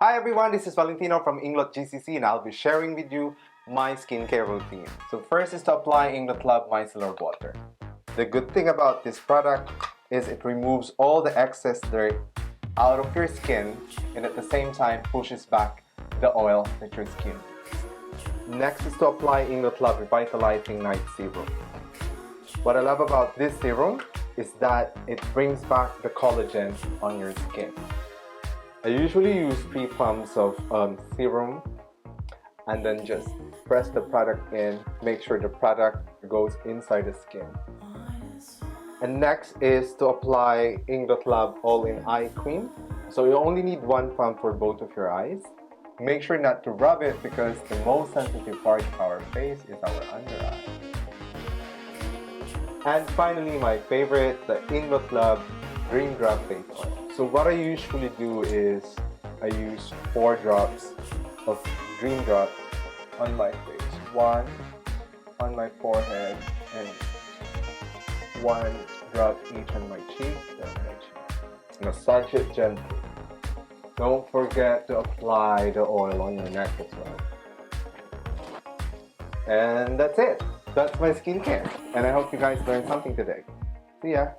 Hi everyone, this is Valentino from Inglot GCC and I'll be sharing with you my skincare routine. So first is to apply Inglot Micellar Water. The good thing about this product is it removes all the excess dirt out of your skin and at the same time pushes back the oil that your skin needs. Next is to apply Inglot Revitalizing Night Serum. What I love about this serum is that it brings back the collagen on your skin. I usually use 3 pumps of serum and then just press the product in, make sure the product goes inside the skin. And next is to apply Inglot All-in-Eye Cream. So you only need 1 pump for both of your eyes. Make sure not to rub it because the most sensitive part of our face is our under eye. And finally, my favorite, the Inglot Green Drop Face Oil. So what I usually do is I use 4 drops of green drop on my face. 1 on my forehead and 1 drop each on my cheek, then my chin. Massage it gently. Don't forget to apply the oil on your neck as well. And that's it. That's my skincare. And I hope you guys learned something today. See ya!